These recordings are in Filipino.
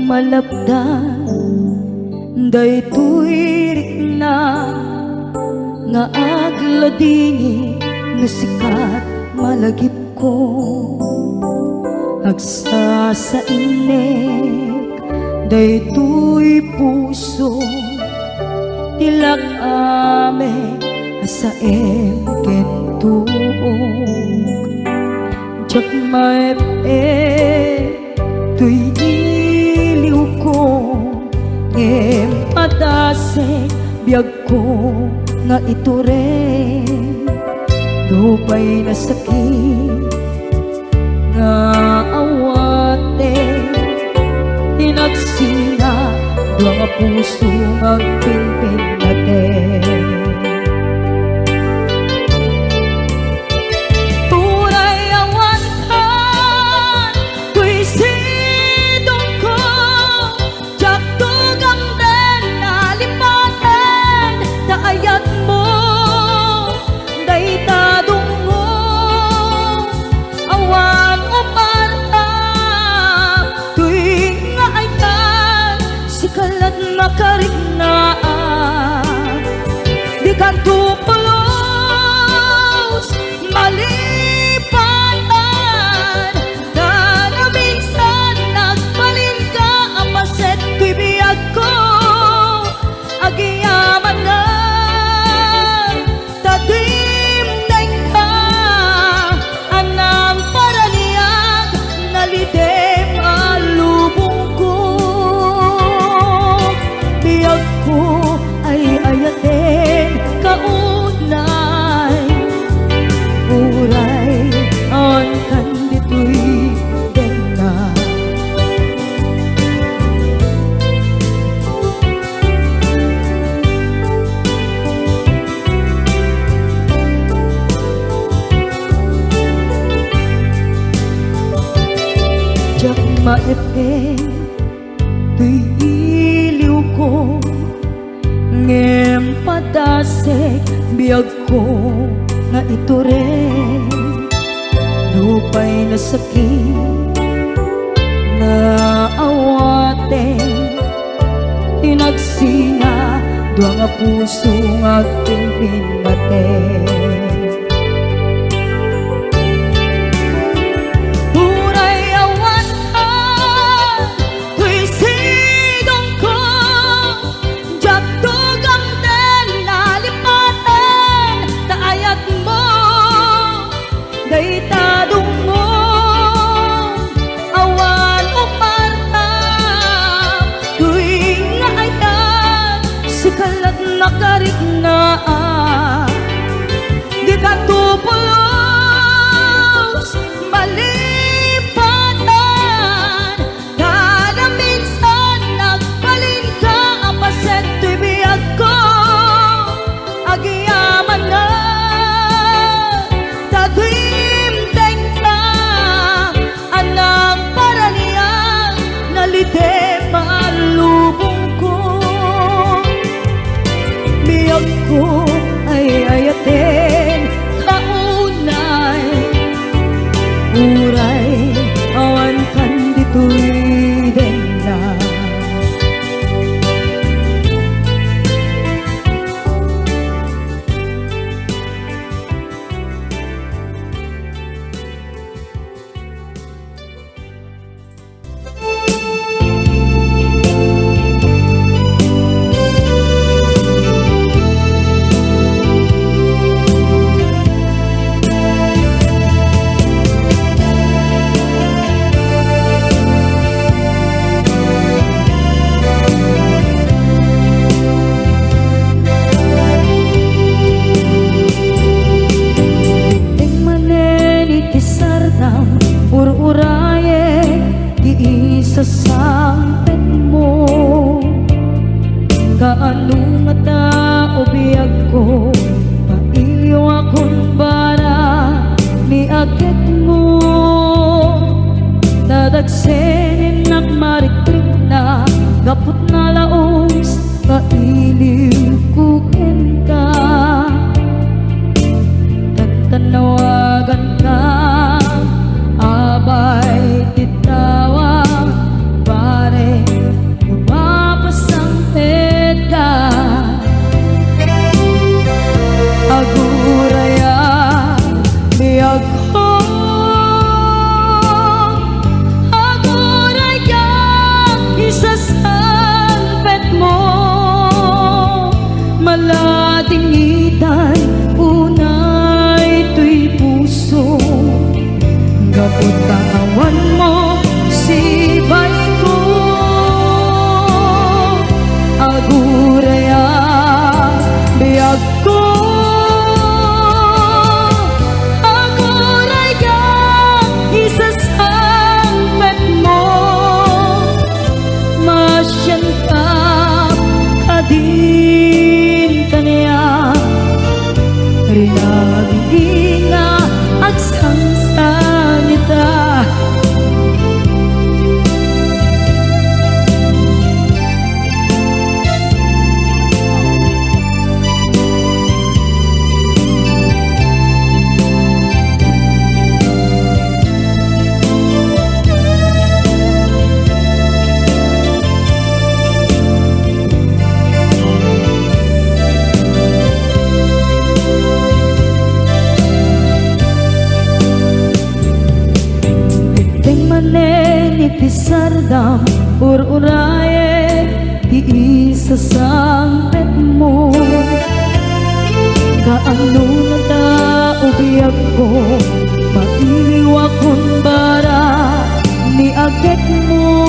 malabdan daytoy rikna nga agladini nga sikat malagip ko agsa sa inek daytoy puso tilak ame asaem kentuog jak maep tuy iliw ko em adase biyag ko nga ito rin dupay na sakit nga awate tinagsina dua nga puso magpimpin natin tunay awantan tuy sidong ko jak tugang den nalipaten taayat mo daytadong mo awan o parta tuwing nga aytan sikalat makariknaan di kan tupulos malipatan na minsan nagbalin ka apaset tuy biyag ko agiyaman na tatimdeng ka anang paraniyag nalidem alubong ko biyag ko ay ayaten kaunay uray on kanditoy denga jak maepe tuy iliw ko ngem padasek biyag ko nga ito rin dupay na sakit na awate tinagsina dua nga puso nga pimpinaten daytadong mo awan o parta tuwing nga aytan sikalat nakariknaan di ka tupulos malipatan kada minsan nagbalin ka apaset tuy biyag ko agiyaman na nalidem alubong ko biyag ko ay ayaten kaunay uray awan kanditoy denga ururaye di isa sampet mo kaano nga tao biyag ko pailyo akong bara ni agit mo dadagsenin ng mariklik na gapot na laos kailiw kukin ka tatanawagan ka abay titawang pare sardam ur-uraye di isa sangpet mo. Kaano na ta ubiyag ko mailiwa kun bara ni agek mo.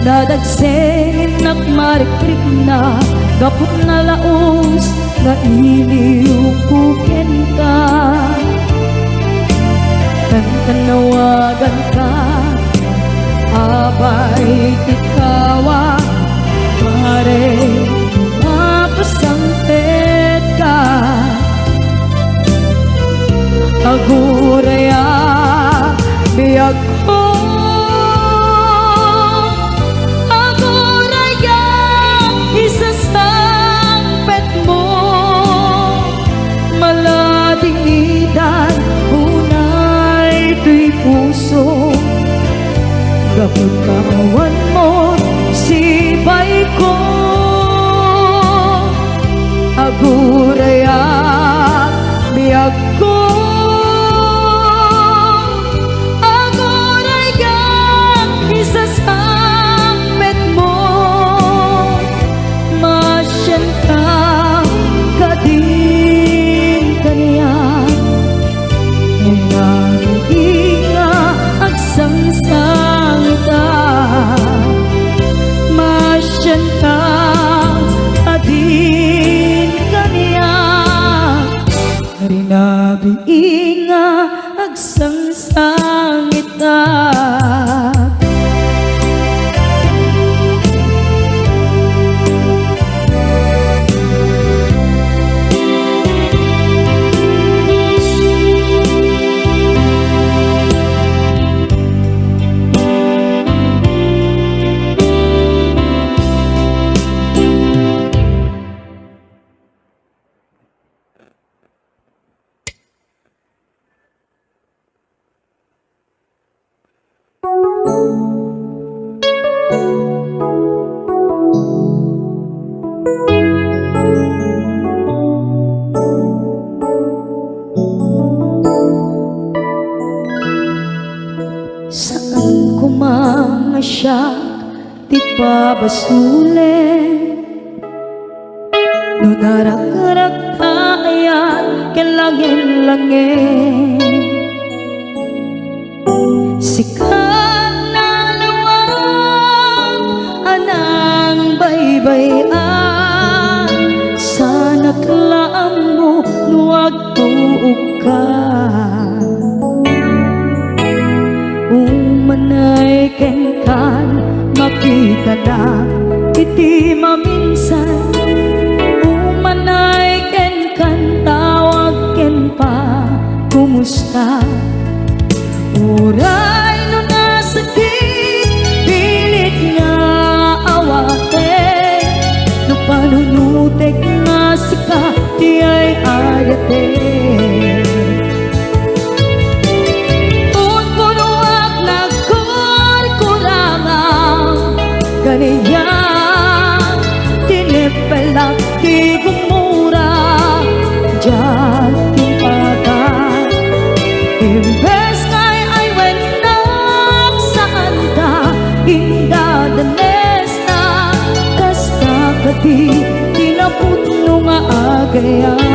Nadagsenin nakmarikrik na gapot na laos nga iliw kuken ka. Tanawagan ka abay tikawa pare mapasangpet ka. Aguraya biyag ko isasangpet mo maladingidan unay tuy puso. Gapot kawan mo sibay ko aguraya biyag ko aguraya isasangpet mo masyanta kadin kaniya nga agsangsangta masyanta kadin kaniya rinabi nga agsangsangita. Saan ko mangasyak di pabasule no narak-rak tayan kelangin-langin sikat na lawang anang baybayan sana klaan mo nuwag tuog ka. Umanay kenkan makita na iti maminsan. Umanay kenkan tawag ken pa kumusta. Uray no nasakit pilit nga awate no panunutek nga sika di ay ayate. Kaniya tinipelak di gumura diyan timpagan imbes kay ay wenak saan ka indadanes na kas kakati tinaputno nga agayan.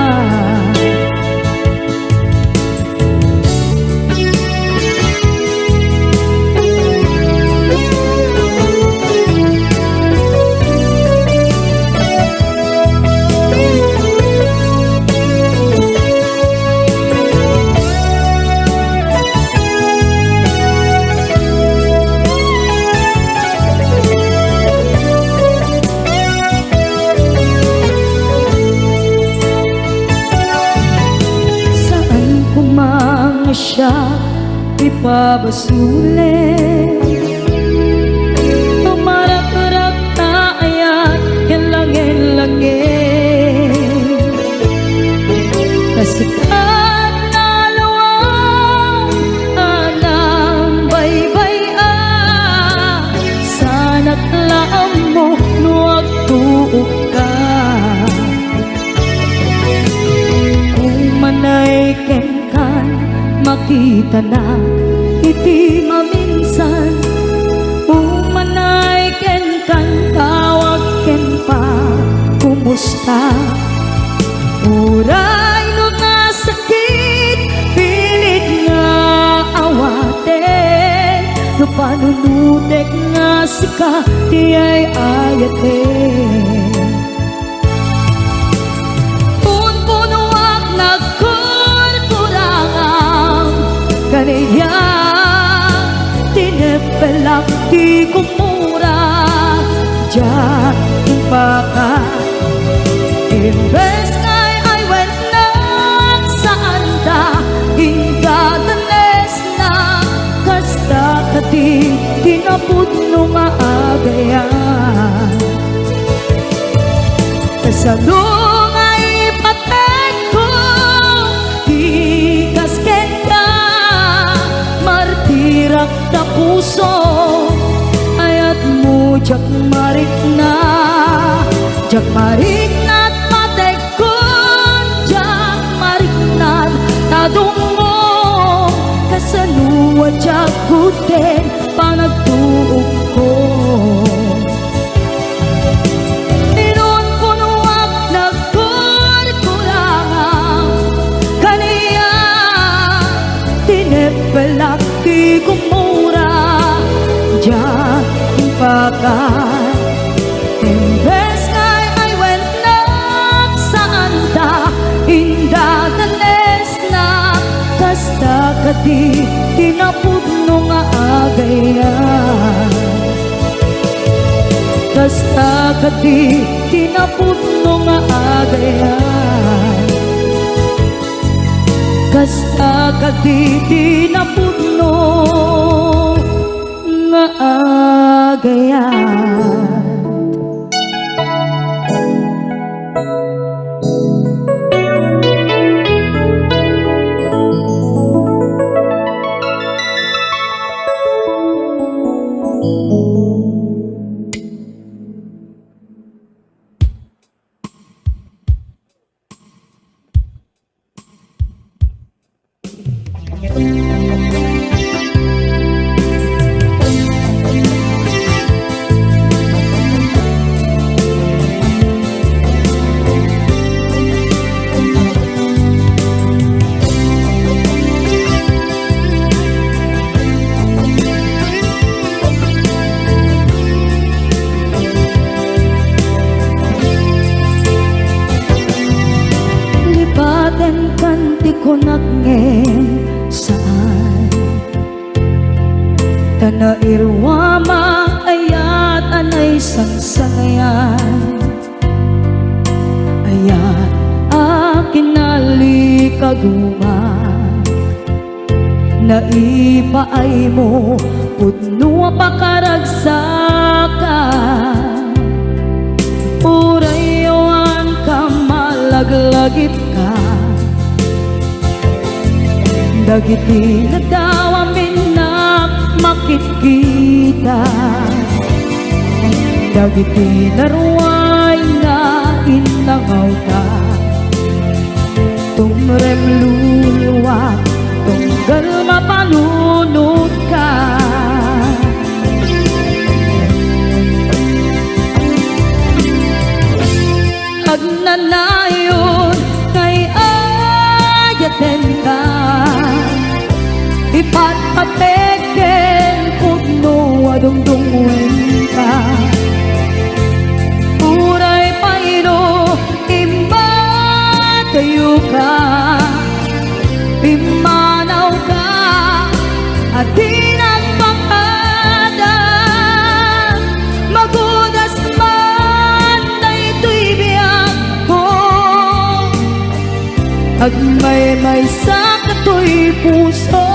Siya ipabasule tumarak-rak tayan kelangin-langin kasikat na lawang anang baybayan sana't laam mo nuwag tuog ka. Umanay kenkan makita na iti maminsan. ka di ay ayate puno ak nagkurkurangang kaniya tinepelak di kumura diyan baka imbes kay ay wenang saan da ingadanes na kasta kati tinapudno nga agayan kasalong ay patek ko di kasken ka martirak na puso ayat mo jak marik na patek ko jak marik na tadungo kasaluwa jak kuten panagtuog ko inon puno ak nagkurkurangang kaniya tinepelak di kumura diyan impakan imbes kay ay wenang saan da indadanes na kasta kati tinapudno nga agayan kasta kati tinapudno nga agayan kasta kati tinapudno nga agayan. Kanti ko nagngem saan tanairwama ayat anay sangsangayan ayat akin nalikaguma naipaay mo pudno pakaragsakan urayawan ka malaglagip ka dagiti nadawa minak makikita dagiti naruay na inangaw ka tumrem luluwat tunggal mapalunod ka agnanayon kay ayaten ka ipatpateken pudno adungdungwen ka uray paino imbatayo ka pimanaw ka at di nagpakada magudas man na ito'y biyak ko agmay-may sa kato'y puso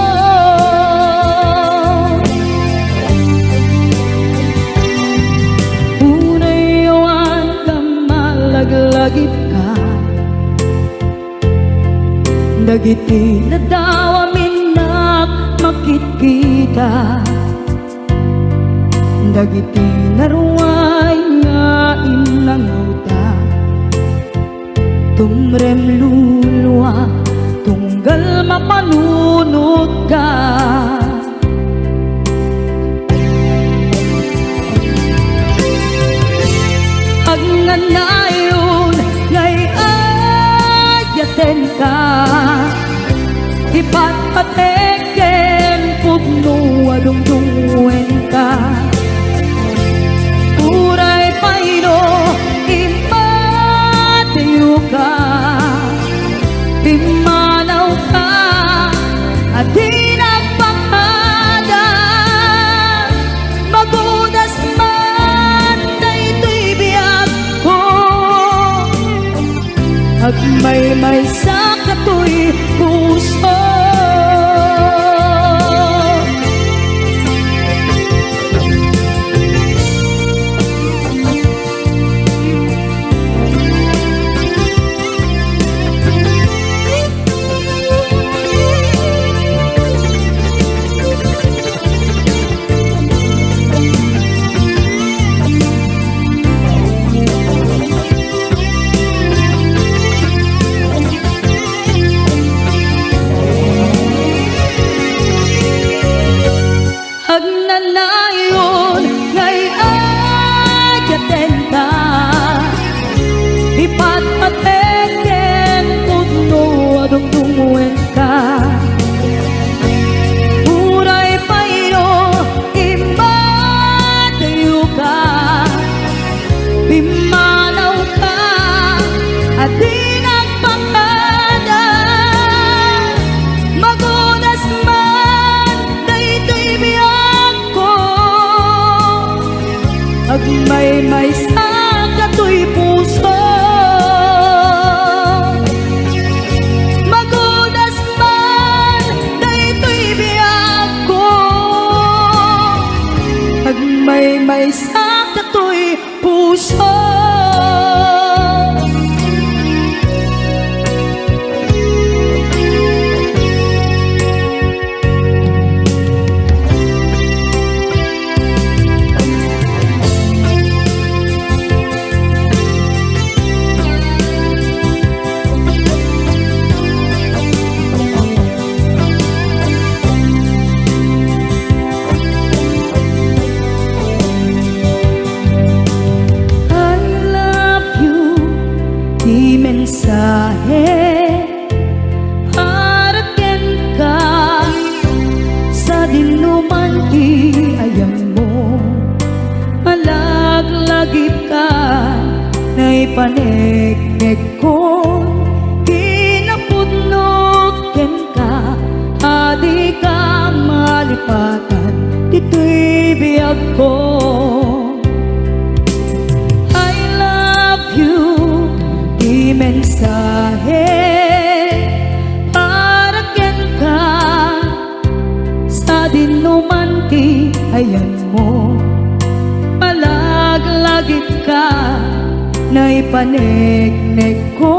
unayawan ka malaglagip ka dagiti nadawa minak makikita dagiti naruay nga inangaw ta tumrem luluwa tunggal mapanunod ka agnanayon ngay ayaten ka ipatpateken pudno adungdungwen ka Agmay-may sa katoy puso. Agnanayon ngay ayaten ka, ipatpateken tudno adong tunguen ka. Uray payo imatayo ka, bimanaw ka at di nagpakada. Magunas man daytoy biyag ko, agmay-may sa katoy puso. Magunas man daytoy biyag ko, agmay-may sa katoy puso. Di mensahe haraken ka sa dinuman ti ayan mo. Malaglagip ka na ipanegnek ko, kinapudnot ken ka adi ka malipatan dito'y biyag ko. I love you di mensahe haraken ka sa dinuman ti ayan mo. Malaglagip ka na ipanegnek ko,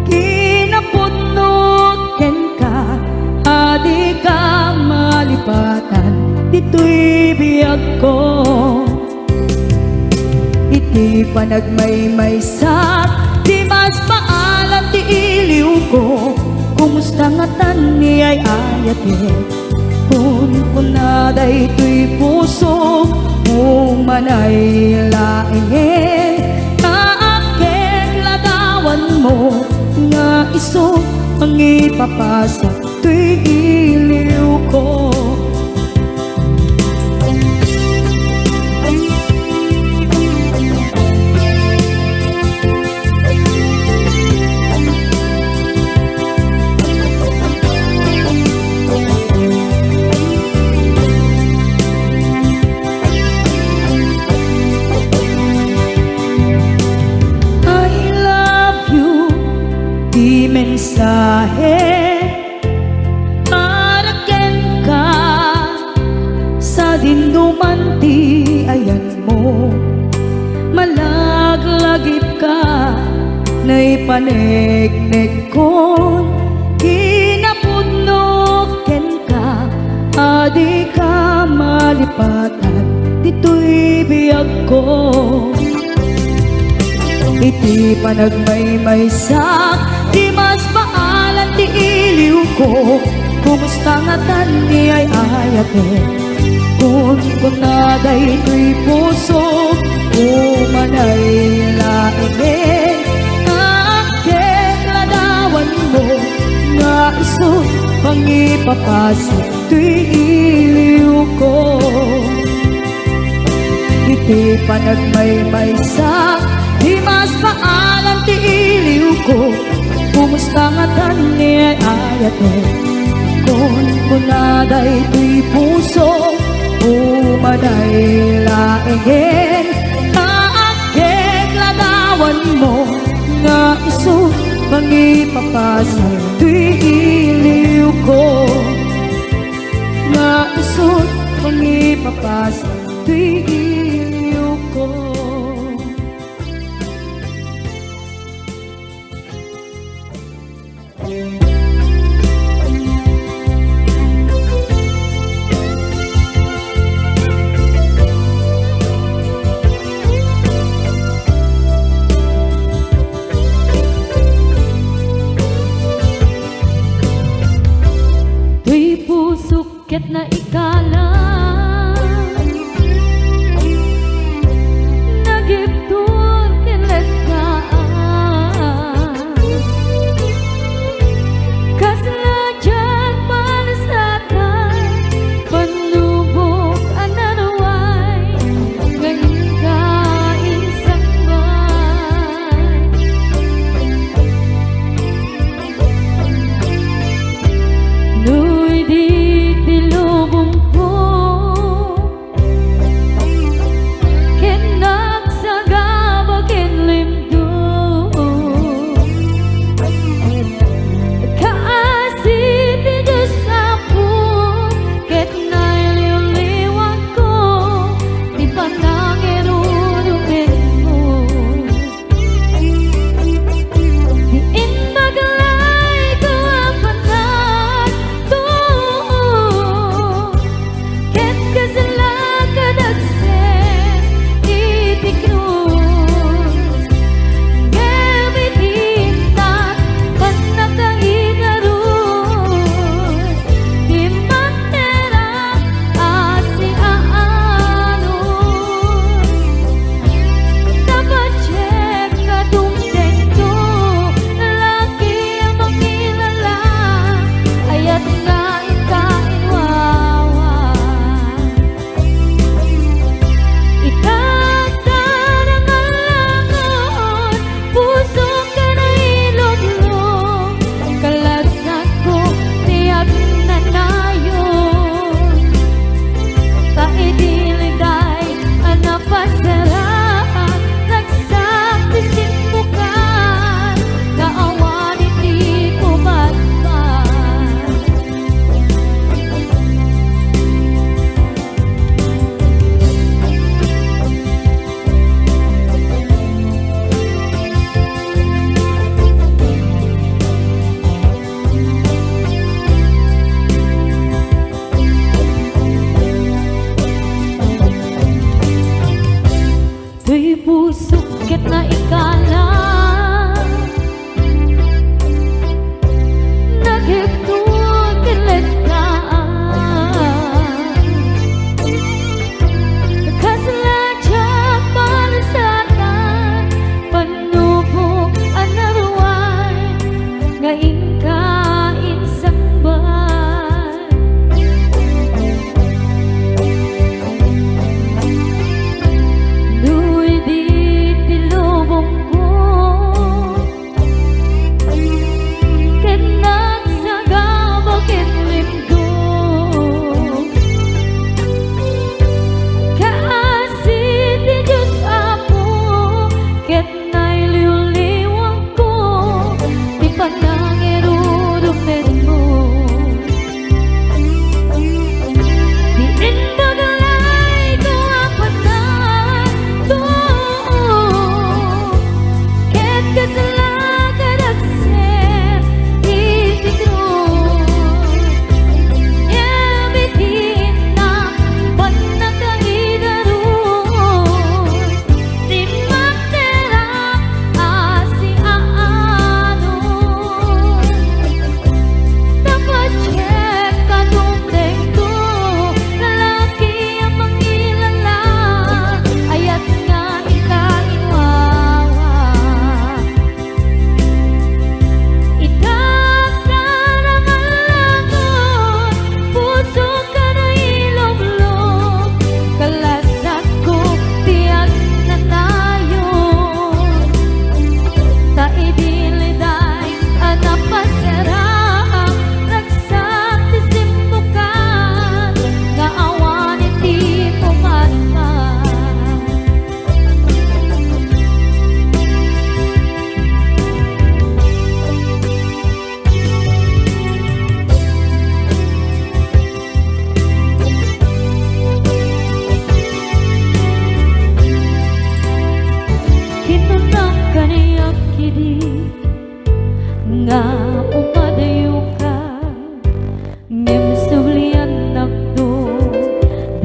kinapudnot ken ka adi ka malipatan dito'y biyag ko. Iti panagmay-may sa di mas paalam ti iliw ko, kumusta nga tan ni ay ayate. Kun kunaday to'y puso umanay laing, kaakek ladawan mo nga iso ang ipapasok to'y iliw ko. Di mensahe haraken ka sa dinuman ti ayan mo. Malaglagip ka na ipanegnek ko, kinapudnot ken ka adi ka malipatan dito'y biyag ko. Iti panagmay-may sa di mas paalan ti iliw ko, kumusta nga tan ni ay ayate. Kun kunaday to'y puso umanay laing, kaakek ladawan mo nga iso pang ipapasok to'y iliw ko. Iti panagmay-may sa di mas paalam ti iliw ko, kumusta nga tan ni ay ayate. Kun kunaday to'y puso umanay laing, kaakek ladawan mo nga iso mapasal tu'y iliw ko. Naisot kung ipapasal tu'y iliw ko. Tuy pusok ket na ikalang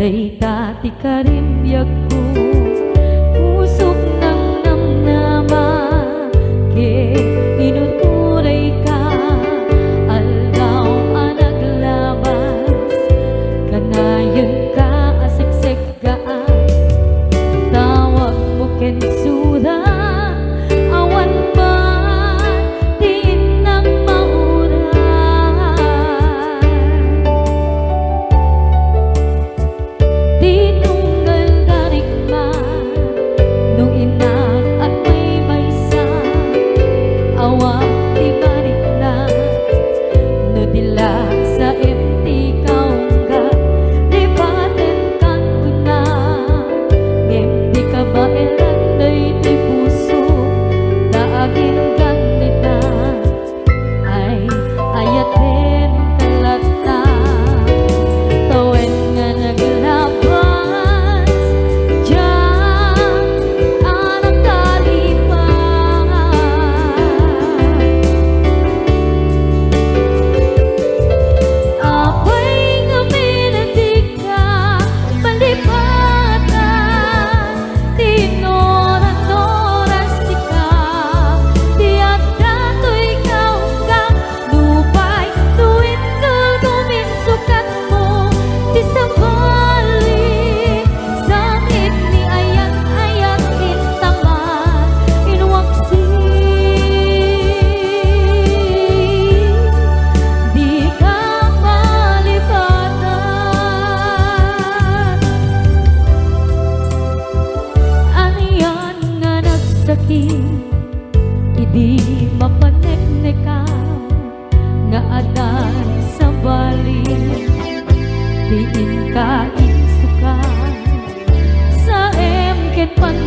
day dati ka rin biyag ko pusok ng namnama ke inuturay ka aldaw ang naglabas kanayon ka asiksik ka tawag mo kensura awan ba din ng mauran tinunggal darik ma nung inak at may maysa awang di balik na no dila sa empty kaungga lipaten kan kuna empty ka ba eran day puso daagin ganita ay ayaten kalata tawen nga naglabas diyan anak talipan apay nga minatig ka palipatan tinoran-noras ka tiyak dato'y kaungga lupay tuwid kagawin sukat mo di sa balik sakit ni ayak-ayak intaman inwaksi di ka malipatan aniyan nga nagsakit idi mapanekneka nga adan sa balik diin ka insuka sa emket pan